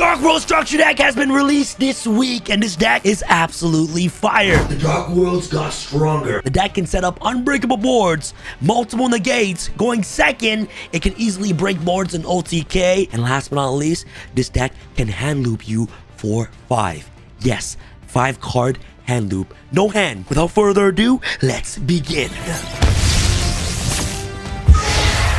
Dark World Structure deck has been released this week, and this deck is absolutely fire. The Dark Worlds got stronger. The deck can set up unbreakable boards, multiple negates. Going second, it can easily break boards in OTK. And last but not least, this deck can hand loop you for 5. Yes, 5 card hand loop. No hand. Without further ado, let's begin.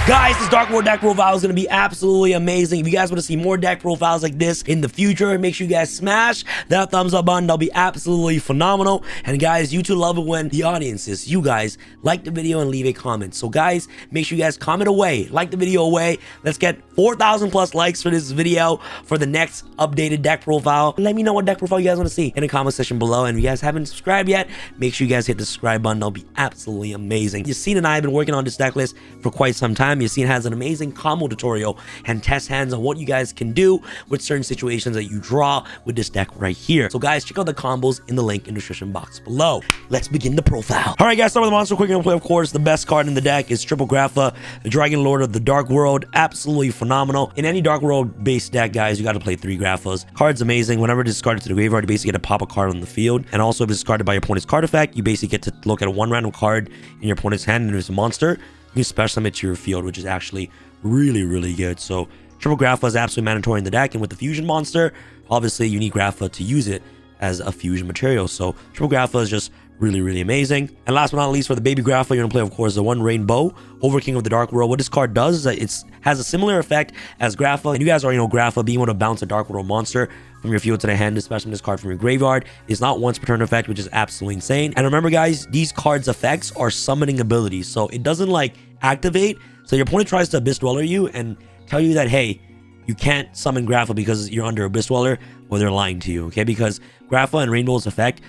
Guys, this Dark World deck profile is going to be absolutely amazing. If you guys want to see more deck profiles like this in the future, make sure you guys smash that thumbs up button. That'll be absolutely phenomenal. And guys, YouTube love it when the audiences, you guys, like the video and leave a comment. So guys, make sure you guys comment away, like the video away. Let's get 4,000 plus likes for this video for the next updated deck profile. Let me know what deck profile you guys want to see in the comment section below. And if you guys haven't subscribed yet, make sure you guys hit the subscribe button. That'll be absolutely amazing. Yassine and I have been working on this deck list for quite some time. Yassine has an amazing combo tutorial and test hands on what you guys can do with certain situations that you draw with this deck right here. So guys, check out the combos in the link in the description box below. Let's begin the profile. All right, guys, start with the monster quick and play. Of course, the best card in the deck is Triple Grapha, the Dragon Lord of the Dark World. Absolutely phenomenal. In any Dark World based deck, guys, you got to play 3 Graphas. Card's amazing. Whenever discarded to the graveyard, you basically get to pop a card on the field. And also, if it's discarded by your opponent's card effect, you basically get to look at one random card in your opponent's hand, and there's a monster. You can special summon it to your field, which is actually really good. So Triple Grapha is absolutely mandatory in the deck, and with the fusion monster, obviously you need Grapha to use it as a fusion material. So Triple Grapha is just really amazing. And last but not least, for the baby Grapha, you're gonna play, of course, the one Rainbow, Overking of the Dark World. What this card does is that it has a similar effect as Grapha, and you guys already know Grapha being able to bounce a Dark World monster from your field to the hand, especially this card from your graveyard, is not once per turn effect, which is absolutely insane. And remember, guys, these cards' effects are summoning abilities, so it doesn't like activate. So your opponent tries to Abyss Dweller you and tell you that, hey, you can't summon Grapha because you're under Abyss Dweller, or they're lying to you, okay? Because Grapha and Rainbow's effect,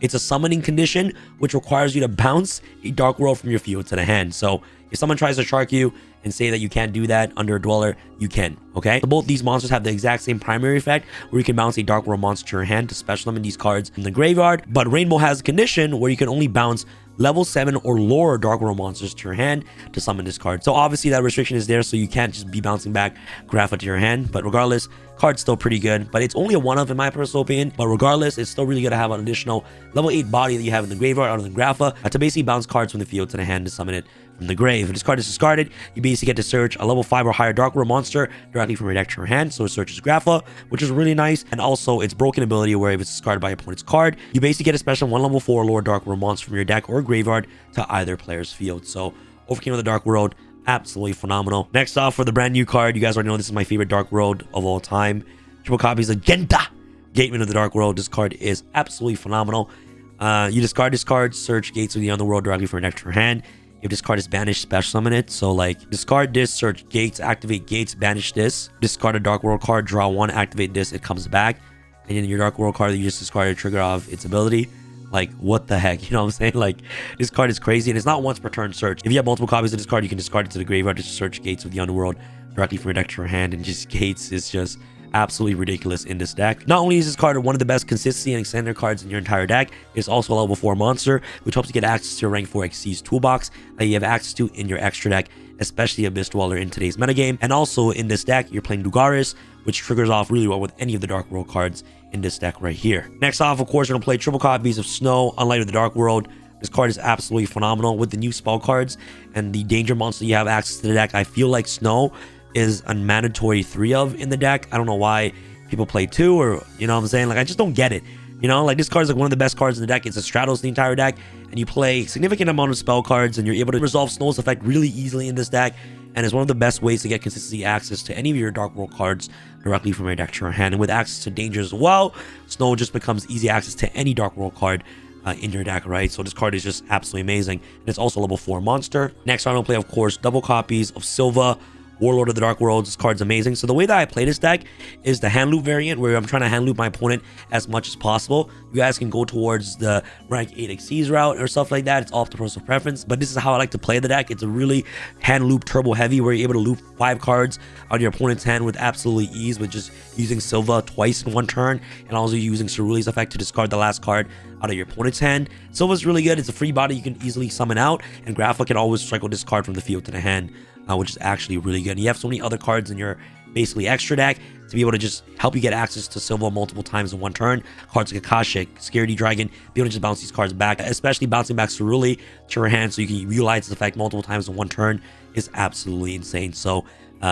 it's a summoning condition which requires you to bounce a Dark World from your field to the hand. So if someone tries to shark you and say that you can't do that under a Dweller, you can, okay? So both these monsters have the exact same primary effect where you can bounce a Dark World monster to your hand to special summon these cards in the graveyard. But Rainbow has a condition where you can only bounce level 7 or lower Dark World monsters to your hand to summon this card. So obviously that restriction is there, so you can't just be bouncing back Grapha to your hand. But regardless, card's still pretty good, but it's only a one-of in my personal opinion. But regardless, it's still really good to have an additional level 8 body that you have in the graveyard other than Grapha to basically bounce cards from the field to the hand to summon it from the grave. If this card is discarded, you basically get to search a level 5 or higher Dark World monster directly from your deck to your hand. So it searches Grapha, which is really nice. And also its broken ability where if it's discarded by your opponent's card, you basically get a special 1 level 4 or lower Dark World monster from your deck or graveyard to either player's field. So Overking of the Dark World, absolutely phenomenal. Next off, for the brand new card, you guys already know this is my favorite Dark World of all time. Triple copies of Genta, Gateman of the Dark World. This card is absolutely phenomenal. You discard this card, search Gates of the Underworld directly from your deck to your hand. If this card is banished, special summon it. So like, discard this, search Gates, activate Gates, banish this. Discard a Dark World card, draw 1, activate this, it comes back. And then your Dark World card that you just discarded, trigger off its ability. Like, what the heck? You know what I'm saying? Like, this card is crazy, and it's not once per turn search. If you have multiple copies of this card, you can discard it to the graveyard to search Gates of the Underworld directly from your deck to your hand. And just Gates is just absolutely ridiculous in this deck. Not only is this card one of the best consistency and extender cards in your entire deck, it's also a level 4 monster, which helps you get access to your rank 4 Xyz toolbox that you have access to in your extra deck, especially Abyss Dweller in today's metagame. And also in this deck, you're playing Lugaris, which triggers off really well with any of the Dark World cards in this deck right here. Next off, of course, you're gonna play triple copies of Snow, Unlight of the Dark World. This card is absolutely phenomenal with the new spell cards and the danger monster you have access to the deck. I feel like Snow is a mandatory 3 of in the deck. I don't know why people play 2, or you know what I'm saying? Like, I just don't get it. You know, like, this card is like one of the best cards in the deck. It's a straddles the entire deck, and you play a significant amount of spell cards, and you're able to resolve Snow's effect really easily in this deck. And it's one of the best ways to get consistency access to any of your Dark World cards directly from your deck to your hand. And with access to danger as well, Snow just becomes easy access to any Dark World card in your deck, right? So this card is just absolutely amazing. And it's also a level 4 monster. Next, I'm going to play, of course, double copies of Silva, Warlord of the Dark World. This card's amazing. So the way that I play this deck is the hand loop variant, where I'm trying to hand loop my opponent as much as possible. You guys can go towards the rank 8 Xyz route or stuff like that. It's off to personal preference, but this is how I like to play the deck. It's a really hand loop turbo heavy, where you're able to loop 5 cards out of your opponent's hand with absolute ease, with just using Silva twice in 1 turn, and also using Cerulea's effect to discard the last card out of your opponent's hand. Silva's really good. It's a free body you can easily summon out, and Grapha can always cycle this card from the field to the hand, which is actually really good. And you have so many other cards in your basically extra deck to be able to just help you get access to Silva multiple times in one turn. Cards like Akashic, Scaredy Dragon, be able to just bounce these cards back, especially bouncing back Cerulei to your hand so you can utilize this effect multiple times in one turn is absolutely insane. So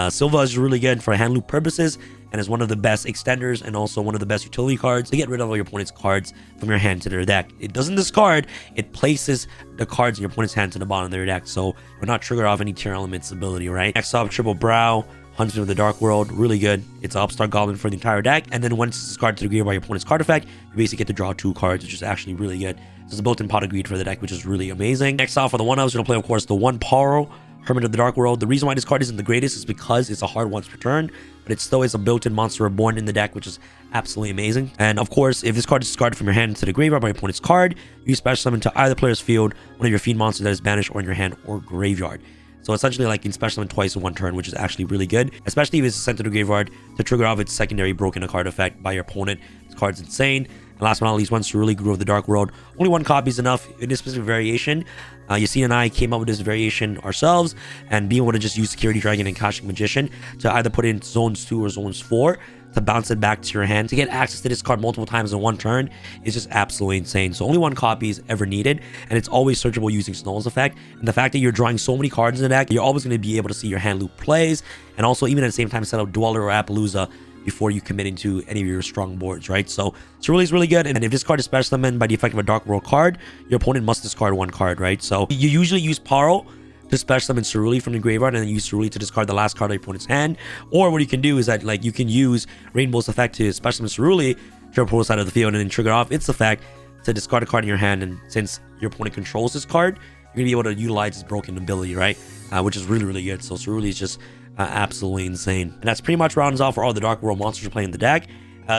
Silva is really good for hand loop purposes and is one of the best extenders and also one of the best utility cards to get rid of all your opponent's cards from your hand to their deck. It doesn't discard, it places the cards in your opponent's hand to the bottom of their deck, so you're not trigger off any tier element's ability, right? Next up, Triple Brow, Huntsman of the Dark World, really good. It's an upstart goblin for the entire deck, and then once it's discarded to the graveyard by your opponent's card effect, you basically get to draw 2 cards, which is actually really good. So it's a built-in Pot of Greed for the deck, which is really amazing. Next off, for the 1-ups, we're going to play, of course, the 1 Paro, Hermit of the Dark World. The reason why this card isn't the greatest is because it's a hard once per turn, but it still is a built-in Monster Reborn in the deck, which is absolutely amazing. And of course, if this card is discarded from your hand to the graveyard by your opponent's card, you special summon to either player's field one of your fiend monsters that is banished or in your hand or graveyard. So essentially, like, you can special summon twice in one turn, which is actually really good, especially if it's sent to the graveyard to trigger off its secondary broken card effect by your opponent. This card's insane. And last but not least, one Cerulei, Guru of the Dark World. Only 1 copy is enough in this specific variation. Yassine and I came up with this variation ourselves, and being able to just use Scaredy Dragon and Akashic Magician to either put in zones 2 or zones 4 to bounce it back to your hand to get access to this card multiple times in one turn is just absolutely insane. So only 1 copy is ever needed, and it's always searchable using Snoll's effect. And the fact that you're drawing so many cards in the deck, you're always going to be able to see your hand loop plays, and also even at the same time set up Dweller or Appaloosa before you commit into any of your strong boards, right? So Cerulei is really good, and if this card is special summoned by the effect of a Dark World card, your opponent must discard 1 card, right? So you usually use Paro to special summon Cerulei from the graveyard, and then use Cerulei to discard the last card of your opponent's hand. Or what you can do is that, like, you can use Rainbow's effect to special summon Cerulei to your opponent's side of the field, and then trigger off its effect to discard a card in your hand. And since your opponent controls this card, you're gonna be able to utilize its broken ability, right? Which is really, really good. So Cerulei is just absolutely insane. And that's pretty much rounds off for all the Dark World monsters you're playing in the deck.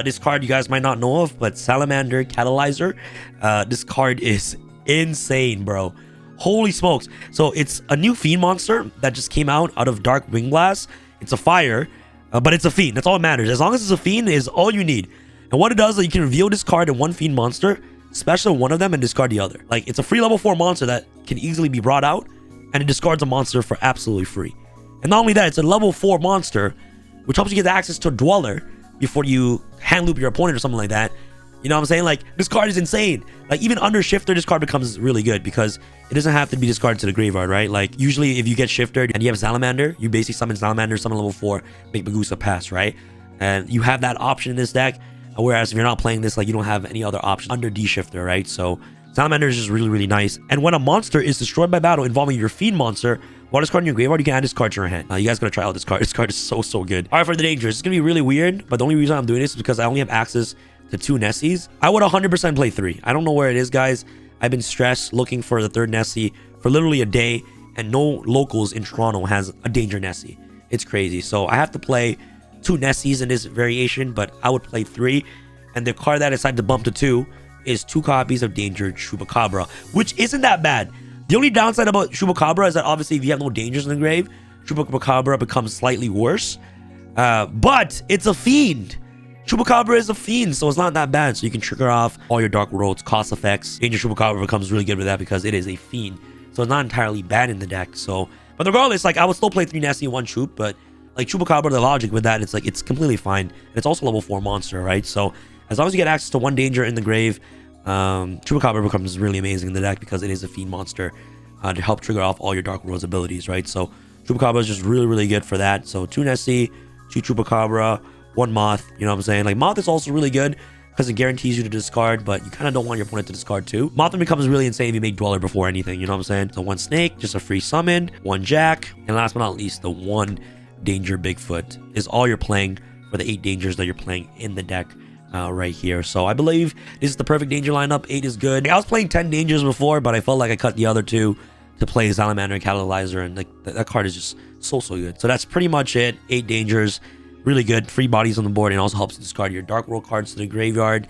This card you guys might not know of, but Salamander Catalyzer. This card is insane, bro. Holy smokes. So it's a new fiend monster that just came out of Dark Wingblast. It's a fire, but it's a fiend. That's all that matters. As long as it's a fiend is all you need. And what it does is you can reveal this card in 1 fiend monster, special one of them, and discard the other. Like, it's a free level 4 monster that can easily be brought out, and it discards a monster for absolutely free. And not only that, it's a level 4 monster, which helps you get access to a Dweller before you hand loop your opponent or something like that. You know what I'm saying? Like, this card is insane. Like, even under Shifter, this card becomes really good because it doesn't have to be discarded to the graveyard, right? Like, usually if you get Shifter and you have Salamander, you basically summon Salamander, summon level 4, make Magusa pass, right? And you have that option in this deck. Whereas if you're not playing this, like, you don't have any other option under D-Shifter, right? So Salamander is just really, really nice. And when a monster is destroyed by battle involving your fiend monster, while this card in your graveyard, you can add this card to your hand. You guys gotta try out this card. This card is so good. All right, for the dangers, it's gonna be really weird, but the only reason I'm doing this is because I only have access to 2 Nessies. I would 100% play 3. I don't know where it is, guys. I've been stressed looking for the 3rd Nessie for literally a day, and no locals in Toronto has a Danger Nessie. It's crazy. So I have to play 2 Nessies in this variation, but I would play 3. And the card that I decided to bump to 2 is 2 copies of Danger Chupacabra, which isn't that bad. The only downside about Chupacabra is that obviously if you have no dangers in the grave, Chupacabra becomes slightly worse. But it's a fiend. Chupacabra is a fiend, so it's not that bad. So you can trigger off all your Dark World's cost effects. Danger Chupacabra becomes really good with that because it is a fiend. So it's not entirely bad in the deck. So, but regardless, like, I would still play 3 Nessie and 1 Chup, but like Chupacabra, the logic with that, it's like, it's completely fine. And it's also level 4 monster, right? So as long as you get access to 1 danger in the grave, Chupacabra becomes really amazing in the deck because it is a fiend monster to help trigger off all your Dark World's abilities, right? So Chupacabra is just really, really good for that. So 2 Nessie, 2 Chupacabra, 1 Moth, you know what I'm saying? Like, Moth is also really good because it guarantees you to discard, but you kind of don't want your opponent to discard too. Mothman becomes really insane if you make Dweller before anything, you know what I'm saying? So 1 Snake, just a free summon, 1 Jack, and last but not least, the 1 Danger Bigfoot is all you're playing for the 8 dangers that you're playing in the deck right here. So I believe this is the perfect danger lineup. 8 is good. I was playing 10 dangers before, but I felt like I cut the other 2 to play Salamander and Catalyzer, and like that card is just so good. So that's pretty much it. 8 dangers, really good. Free bodies on the board, and also helps you discard your Dark World cards to the graveyard.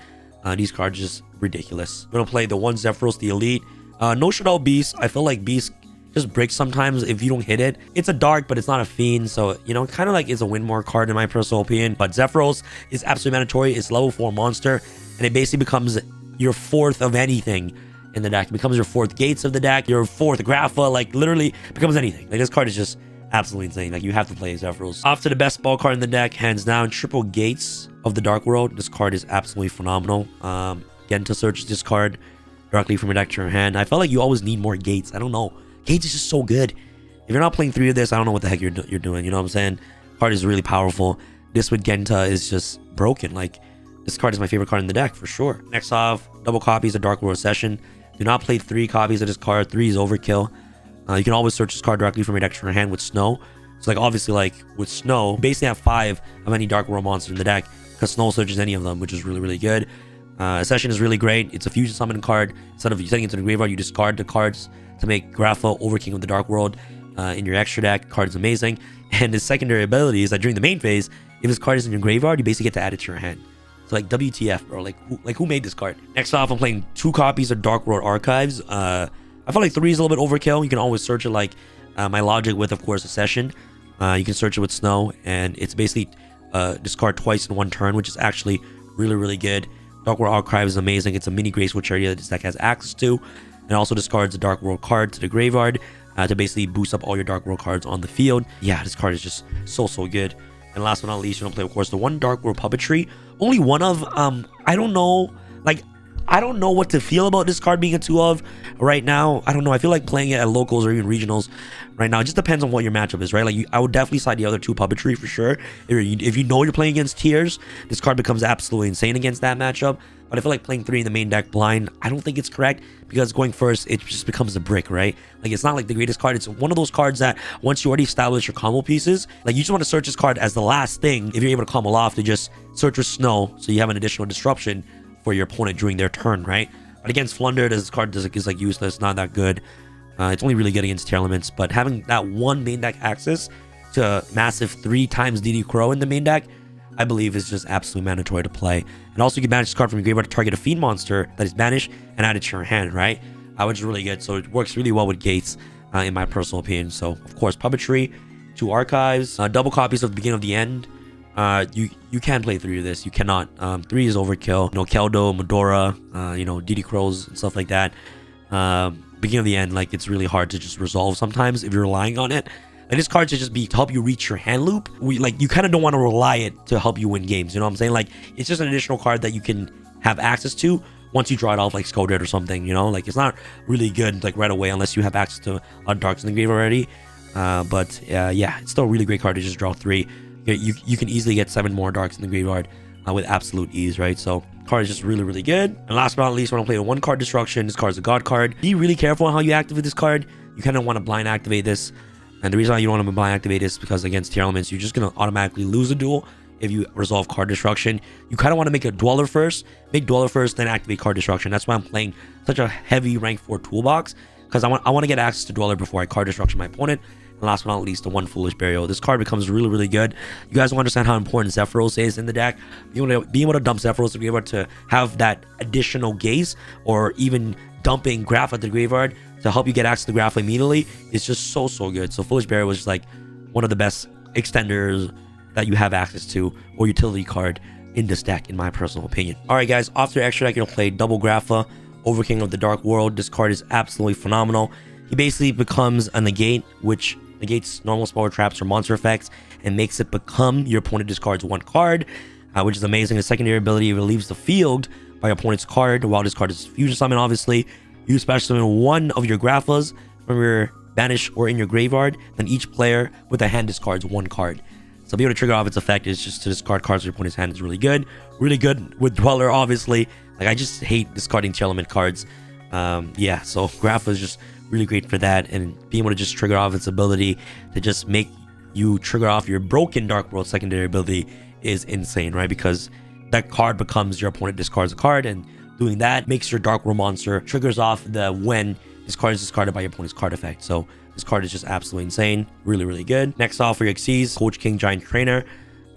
These cards are just ridiculous. I'm gonna play the 1 Zephyros, the Elite. No Shadow Beast. I feel like Beast just breaks sometimes if you don't hit it. It's a dark, but it's not a fiend, so you know, kind of like is a win more card in my personal opinion. But Zephyros is absolutely mandatory. It's level 4 monster, and it basically becomes your 4th of anything in the deck. It becomes your 4th Gates of the deck, your 4th Grapha, like literally becomes anything. Like, this card is just absolutely insane. Like, you have to play Zephyros. Off to the best ball card in the deck, hands down, Triple Gates of the Dark World. This card is absolutely phenomenal. Genta searches this card directly from your deck to your hand. I felt like you always need more Gates. I don't know. Gates is just so good. If you're not playing 3 of this, I don't know what the heck you're doing. You know what I'm saying? Card is really powerful. This with Genta is just broken. Like, this card is my favorite card in the deck for sure. Next off, double copies of Dark World Session. Do not play 3 copies of this card. 3 is overkill. You can always search this card directly from your deck to your hand with Snow. So, like, obviously, like, with Snow, you basically have 5 of any Dark World monster in the deck because Snow searches any of them, which is really, really good. Session is really great. It's a fusion summon card. Instead of sending it to the graveyard, you discard the cards to make Grapha Overking of the Dark World in your extra deck. Card is amazing. And his secondary ability is that during the main phase, if this card is in your graveyard, you basically get to add it to your hand. So, like, WTF, bro. Like who made this card? Next off, I'm playing 2 copies of Dark World Archives. I feel like 3 is a little bit overkill. You can always search it like my logic with, of course, a Session. You can search it with Snow, and it's basically discard twice in 1 turn, which is actually really, really good. Dark World Archive is amazing. It's a mini Graceful Charity that this deck has access to. And also discards the Dark World card to the graveyard to basically boost up all your Dark World cards on the field. Yeah, this card is just so good. And last but not least, you're gonna play, of course, the 1 Dark World Puppetry. Only one of, I don't know, like, I don't know what to feel about this card being a 2 of right now. I don't know. I feel like playing it at locals or even regionals right now. It just depends on what your matchup is, right? Like, I would definitely side the other 2 Puppetry for sure. If you know you're playing against tiers, this card becomes absolutely insane against that matchup. But I feel like playing 3 in the main deck blind, I don't think it's correct because going first, it just becomes a brick, right? Like, it's not like the greatest card. It's one of those cards that once you already establish your combo pieces, like, you just want to search this card as the last thing. If you're able to combo off, to just search with Snow so you have an additional disruption for your opponent during their turn, right? But against Flunder, this card is like useless, not that good. It's only really good against tier elements, but having that 1 main deck access to massive 3 times DD Crow in the main deck, I believe is just absolutely mandatory to play. And also you can banish this card from your graveyard to target a fiend monster that is banished and add it to your hand, right? Which is really good. So it works really well with Gates, in my personal opinion. So, of course, Puppetry, 2 archives, double copies of the beginning of the end. You can play 3 of this. You cannot. 3 is overkill. You know, Keldo, Medora, you know, DD Crows and stuff like that. Beginning of the end, like, it's really hard to just resolve sometimes if you're relying on it. And this card should just be to help you reach your hand loop. You kind of don't want to rely it to help you win games. You know what I'm saying? Like, it's just an additional card that you can have access to once you draw it off, like Scoldred or something. You know, like, it's not really good like right away unless you have access to a lot of darks in the grave already. But yeah, it's still a really great card to just draw 3. You can easily get 7 more darks in the graveyard with absolute ease, right? So card is just really, really good. And last but not least, when I'm playing a 1 card destruction, this card is a god card. Be really careful on how you activate this card. You kind of want to blind activate this. And the reason why you don't want to blind activate this is because against tier elements, you're just going to automatically lose a duel if you resolve card destruction. You kind of want to make a Dweller first. Make Dweller first, then activate card destruction. That's why I'm playing such a heavy rank 4 toolbox. Because I want to get access to Dweller before I card destruction my opponent. And last but not least, the 1 Foolish Burial. This card becomes really, really good. You guys will understand how important Zephyros is in the deck. Being able to dump Zephyros to be able to have that additional gaze, or even dumping Graph at the graveyard to help you get access to Graph immediately is just so good. So Foolish Burial was just like one of the best extenders that you have access to, or utility card in this deck, in my personal opinion. Alright guys, after extra deck, you'll play double Grapha, Overking of the Dark World. This card is absolutely phenomenal. He basically becomes a negate, which negates normal spell traps or monster effects and makes it become your opponent discards 1 card, which is amazing. His secondary ability relieves the field by your opponent's card. While this card is fusion summon, obviously, you special summon 1 of your Graphas from your banish or in your graveyard. Then each player with a hand discards 1 card. So be able to trigger off its effect is just to discard cards from your opponent's hand is really good. Really good with Dweller, obviously. Like, I just hate discarding tier element cards. Yeah, so Grapha is just really great for that, and being able to just trigger off its ability to just make you trigger off your broken Dark World secondary ability is insane, right? Because that card becomes your opponent discards a card, and doing that makes your Dark World monster triggers off the when this card is discarded by your opponent's card effect. So this card is just absolutely insane. Really, really good. Next off for your Xyz, Coach King Giant Trainer.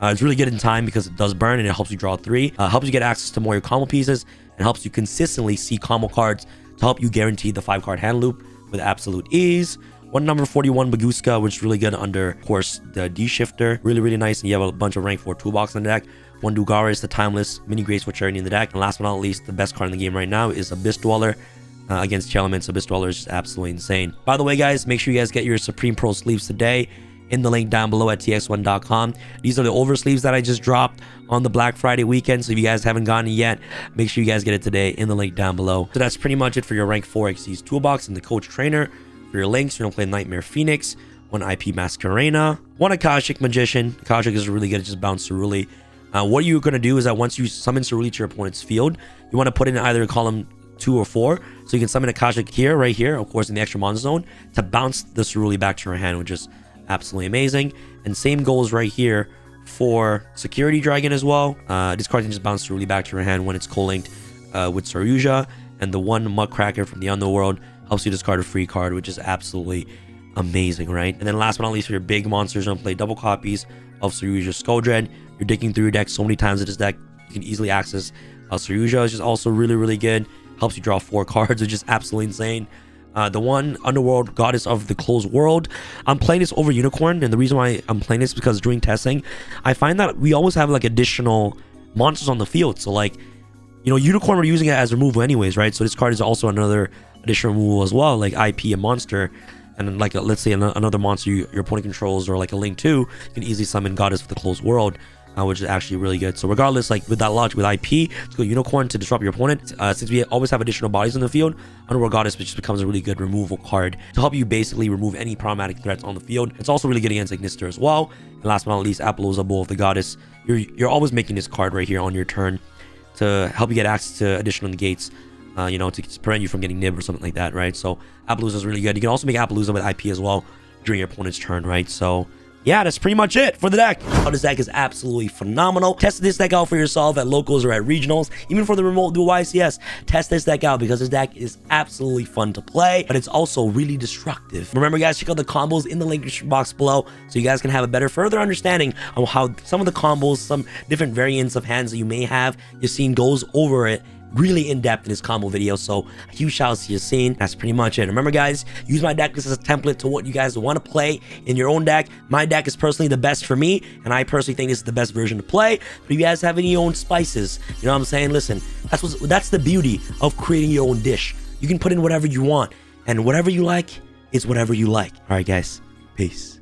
It's really good in time because it does burn and it helps you draw 3. Helps you get access to more of your combo pieces, and helps you consistently see combo cards to help you guarantee the 5-card hand loop with absolute ease. 1 number 41 Baguska, which is really good under, of course, the D-Shifter. Really, really nice. And you have a bunch of rank 4 toolbox in the deck. 1 Dugaris, the Timeless, Mini Graceful Charity in the deck. And last but not least, the best card in the game right now is Abyss Dweller. Against tier elements, Abyss Dweller is just absolutely insane. By the way, guys, make sure you guys get your Supreme Pro sleeves today. in the link down below at tx1.com. These are the oversleeves that I just dropped on the Black Friday weekend. So if you guys haven't gotten it yet, make sure you guys get it today in the link down below. So that's pretty much it for your rank 4 Xyz toolbox and the coach trainer. For your links, you're gonna play Nightmare Phoenix, 1 IP Masquerena, 1 Akashic Magician. Akashic is really good, it just bounce Ceruli. What you're gonna do is that once you summon Ceruli to your opponent's field, you want to put in either column 2 or 4, so you can summon Akashic here, right here, of course in the extra monster zone, to bounce the Ceruli back to your hand, which is absolutely amazing. And same goes right here for Security Dragon as well. This card can just bounce Ceruli back to your hand when it's co-linked with Saryuja, and the 1 Muckracker from the Underworld helps you discard a free card, which is absolutely amazing, right? And then last but not least, for your big monsters, you're gonna play double copies of Saryuja Skuldred. You're digging through your deck so many times with this deck, you can easily access Saryuja, which is also really good. Helps you draw 4 cards, which is absolutely insane. The 1 Underworld Goddess of the Closed World, I'm playing this over Unicorn, and the reason why I'm playing this is because during testing, I find that we always have like additional monsters on the field. So like, you know, Unicorn, we're using it as removal anyways, right? So this card is also another additional removal as well, like IP, a monster, and then like let's say another monster your opponent controls, or like a Link 2, you can easily summon Goddess of the Closed World, which is actually really good. So regardless, like with that logic, with IP, let's go Unicorn to disrupt your opponent. Since we always have additional bodies in the field, Underworld Goddess just becomes a really good removal card to help you basically remove any problematic threats on the field. It's also really good against Ignister as well. And last but not least, Appaloosa, Bull of the Goddess. You're always making this card right here on your turn to help you get access to additional negates, you know, to prevent you from getting nib or something like that, right? So Appaloosa is really good. You can also make Appaloosa with IP as well during your opponent's turn, right? So yeah, that's pretty much it for the deck. Oh, this deck is absolutely phenomenal. Test this deck out for yourself at locals or at regionals. Even for the remote dual YCS, test this deck out because this deck is absolutely fun to play, but it's also really destructive. Remember, guys, check out the combos in the link box below so you guys can have a better further understanding on how some of the combos, some different variants of hands that you may have. Yassine goes over it really in depth in his combo video, so a huge shout out to Yassine. That's pretty much it. Remember, guys, use my deck list as a template to what you guys want to play in your own deck. My deck is personally the best for me, and I personally think this is the best version to play. But if you guys have any own spices, you know what I'm saying? Listen, that's the beauty of creating your own dish. You can put in whatever you want, and whatever you like is whatever you like. All right, guys, peace.